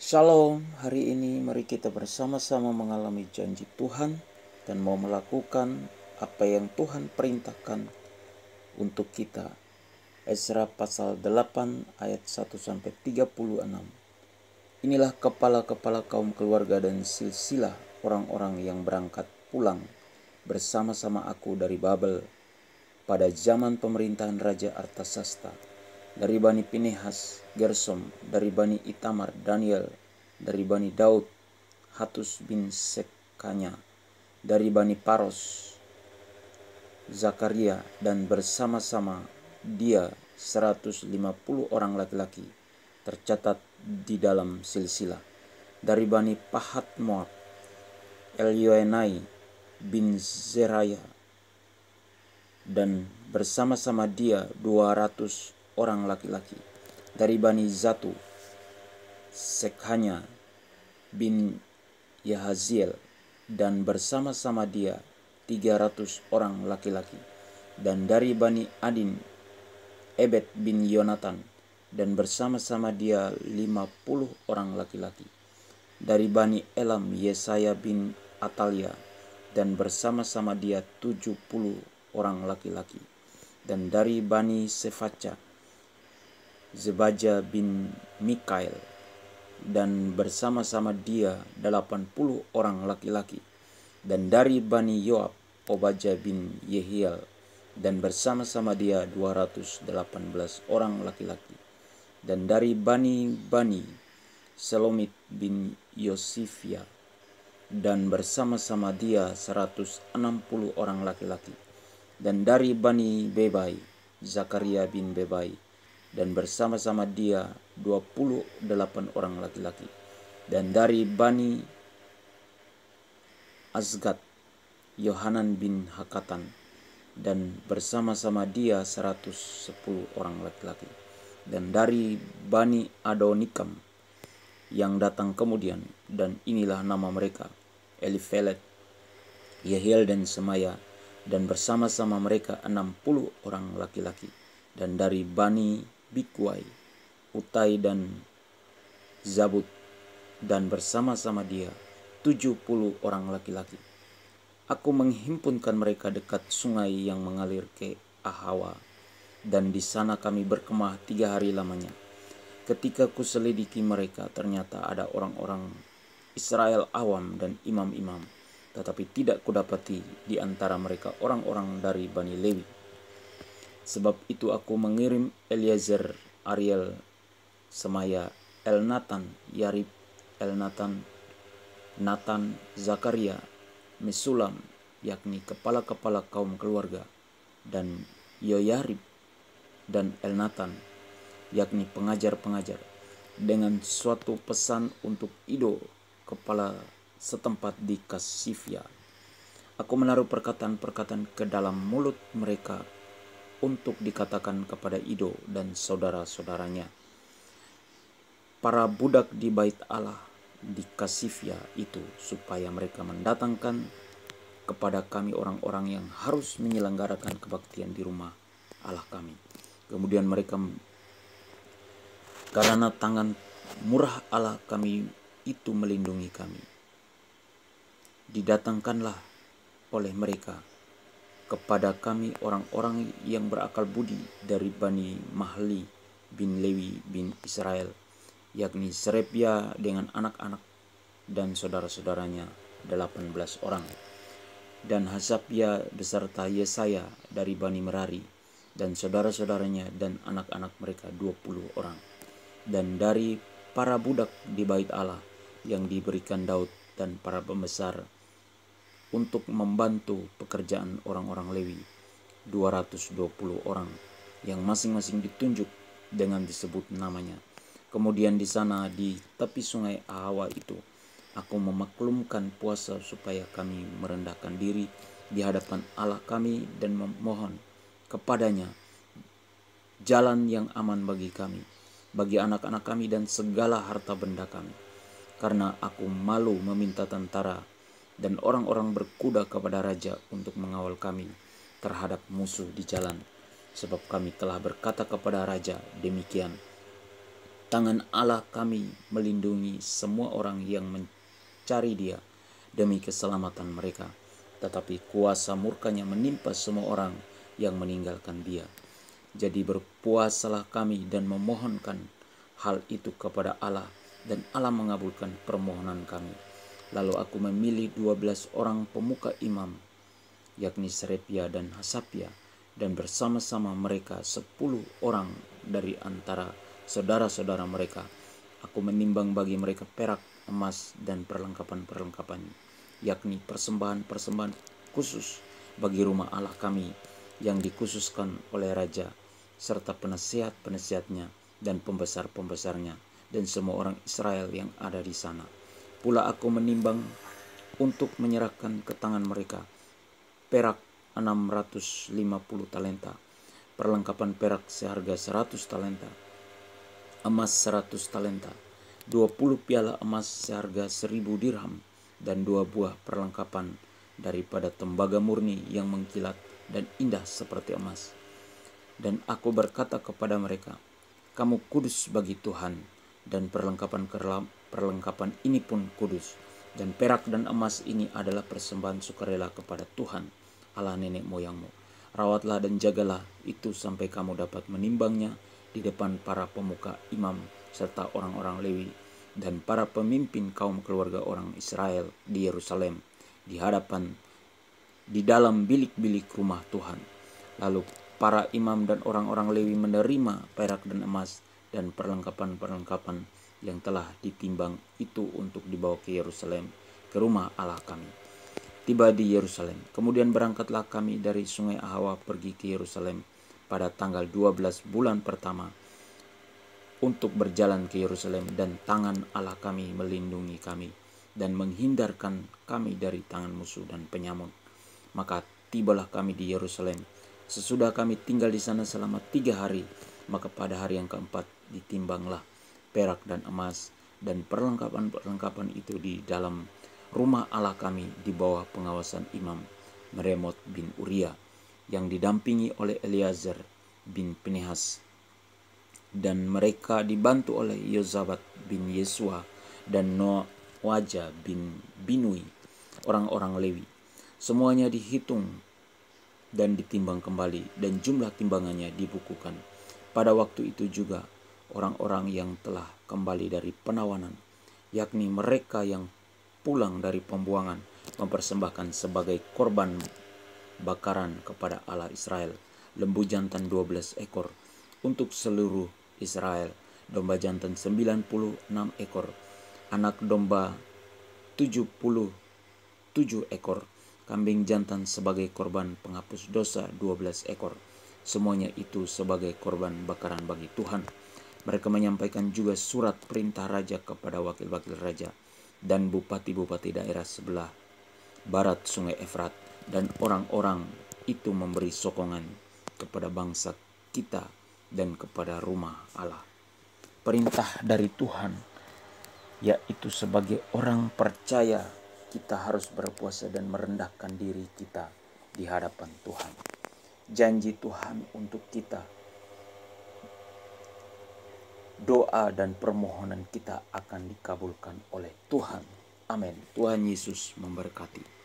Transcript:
Shalom, hari ini mari kita bersama-sama mengalami janji Tuhan dan mau melakukan apa yang Tuhan perintahkan untuk kita. Ezra pasal 8 ayat 1-36. Inilah kepala-kepala kaum keluarga dan silsilah orang-orang yang berangkat pulang bersama-sama aku dari Babel pada zaman pemerintahan Raja Artasasta. Dari Bani Pinehas, Gersom, dari Bani Itamar, Daniel, dari Bani Daud, Hatus bin Sekanya, dari Bani Paros, Zakaria, dan bersama-sama dia 150 orang laki-laki tercatat di dalam silsilah. Dari Bani Pahat Moab, Elyoenai bin Zeraya, dan bersama-sama dia 200 orang laki-laki. Dari Bani Zatu, Sekhanya bin Yahaziel, dan bersama-sama dia 300 orang laki-laki. Dan dari Bani Adin, Ebed bin Yonatan, dan bersama-sama dia 50 orang laki-laki. Dari Bani Elam, Yesaya bin Atalia, dan bersama-sama dia 70 orang laki-laki. Dan dari Bani Sefaca, Zebaja bin Mikael, dan bersama-sama dia 80 orang laki-laki. Dan dari Bani Yoab, Obaja bin Yehiel, dan bersama-sama dia 218 orang laki-laki. Dan dari Bani Selomit bin Yosifia, dan bersama-sama dia 160 orang laki-laki. Dan dari Bani Bebai, Zakaria bin Bebai, dan bersama-sama dia 28 orang laki-laki. Dan dari Bani Azgad, Yohanan bin Hakatan, dan bersama-sama dia 110 orang laki-laki. Dan dari Bani Adonikam yang datang kemudian, dan inilah nama mereka, Elifelet, Yehiel, dan Semaya, dan bersama-sama mereka 60 orang laki-laki. Dan dari Bani Bikwai, Utai, dan Zabud, dan bersama-sama dia 70 orang laki-laki. Aku menghimpunkan mereka dekat sungai yang mengalir ke Ahawa, dan di sana kami berkemah 3 hari lamanya. Ketika kuselidiki mereka, ternyata ada orang-orang Israel awam dan imam-imam, tetapi tidak kudapati di antara mereka orang-orang dari Bani Lewi. Sebab itu aku mengirim Eliezer, Ariel, Semaya, Elnatan, Yarib, Elnatan, Natan, Zakaria, Mesulam, yakni kepala-kepala kaum keluarga, dan Yoyarib dan Elnatan, yakni pengajar-pengajar, dengan suatu pesan untuk Ido, kepala setempat di Kasifia. Aku menaruh perkataan-perkataan ke dalam mulut mereka untuk dikatakan kepada Ido dan saudara-saudaranya, para budak di bait Allah di Kasifia itu, supaya mereka mendatangkan kepada kami orang-orang yang harus menyelenggarakan kebaktian di rumah Allah kami. Kemudian mereka, karena tangan murah Allah kami itu melindungi kami, didatangkanlah oleh mereka kepada kami orang-orang yang berakal budi dari Bani Mahli bin Lewi bin Israel, yakni Serebia dengan anak-anak dan saudara-saudaranya 18 orang, dan Hasabia beserta Yesaya dari Bani Merari dan saudara-saudaranya dan anak-anak mereka 20 orang. Dan dari para budak di bait Allah yang diberikan Daud dan para pembesar untuk membantu pekerjaan orang-orang Lewi, 220 orang yang masing-masing ditunjuk dengan disebut namanya. Kemudian di sana di tepi sungai Ahawa itu, aku memaklumkan puasa supaya kami merendahkan diri di hadapan Allah kami dan memohon kepadanya jalan yang aman bagi kami, bagi anak-anak kami dan segala harta benda kami. Karena aku malu meminta tentara dan orang-orang berkuda kepada raja untuk mengawal kami terhadap musuh di jalan, sebab kami telah berkata kepada raja demikian, Tangan Allah kami melindungi semua orang yang mencari Dia demi keselamatan mereka, tetapi kuasa murkanya menimpa semua orang yang meninggalkan Dia. Jadi berpuasalah kami dan memohonkan hal itu kepada Allah, dan Allah mengabulkan permohonan kami. Lalu aku memilih 12 orang pemuka imam, yakni Serepia dan Hasapia, dan bersama-sama mereka 10 orang dari antara saudara-saudara mereka. Aku menimbang bagi mereka perak, emas, dan perlengkapan-perlengkapan, yakni persembahan-persembahan khusus bagi rumah Allah kami yang dikhususkan oleh raja, serta penasihat-penasihatnya dan pembesar-pembesarnya, dan semua orang Israel yang ada di sana. Pula aku menimbang untuk menyerahkan ke tangan mereka perak 650 talenta, perlengkapan perak seharga 100 talenta, emas 100 talenta, 20 piala emas seharga 1000 dirham, dan 2 buah perlengkapan daripada tembaga murni yang mengkilat dan indah seperti emas. Dan aku berkata kepada mereka, kamu kudus bagi Tuhan, dan perlengkapan ini pun kudus. Dan perak dan emas ini adalah persembahan sukarela kepada Tuhan, Allah nenek moyangmu. Rawatlah dan jagalah itu sampai kamu dapat menimbangnya di depan para pemuka imam serta orang-orang Lewi dan para pemimpin kaum keluarga orang Israel di Yerusalem di dalam bilik-bilik rumah Tuhan. Lalu para imam dan orang-orang Lewi menerima perak dan emas dan perlengkapan-perlengkapan yang telah ditimbang itu untuk dibawa ke Yerusalem, ke rumah Allah kami. Tiba di Yerusalem, kemudian berangkatlah kami dari Sungai Ahawa pergi ke Yerusalem pada tanggal 12 bulan pertama untuk berjalan ke Yerusalem, dan tangan Allah kami melindungi kami dan menghindarkan kami dari tangan musuh dan penyamun. Maka tibalah kami di Yerusalem. Sesudah kami tinggal di sana selama 3 hari, maka pada hari yang keempat ditimbanglah perak dan emas dan perlengkapan-perlengkapan itu di dalam rumah Allah kami di bawah pengawasan Imam Meremot bin Uria yang didampingi oleh Eleazar bin Pinehas, dan mereka dibantu oleh Yozabat bin Yesua dan Noaja bin Binui, orang-orang Lewi. Semuanya dihitung dan ditimbang kembali, dan jumlah timbangannya dibukukan. Pada waktu itu juga orang-orang yang telah kembali dari penawanan, yakni mereka yang pulang dari pembuangan, mempersembahkan sebagai korban bakaran kepada Allah Israel lembu jantan 12 ekor untuk seluruh Israel, domba jantan 96 ekor, anak domba 77 ekor, kambing jantan sebagai korban penghapus dosa 12 ekor. Semuanya itu sebagai korban bakaran bagi Tuhan. Mereka menyampaikan juga surat perintah raja kepada wakil-wakil raja dan bupati-bupati daerah sebelah barat sungai Efrat, dan orang-orang itu memberi sokongan kepada bangsa kita dan kepada rumah Allah. Perintah dari Tuhan, yaitu sebagai orang percaya kita harus berpuasa dan merendahkan diri kita di hadapan Tuhan. Janji Tuhan untuk kita, doa dan permohonan kita akan dikabulkan oleh Tuhan. Amin. Tuhan Yesus memberkati.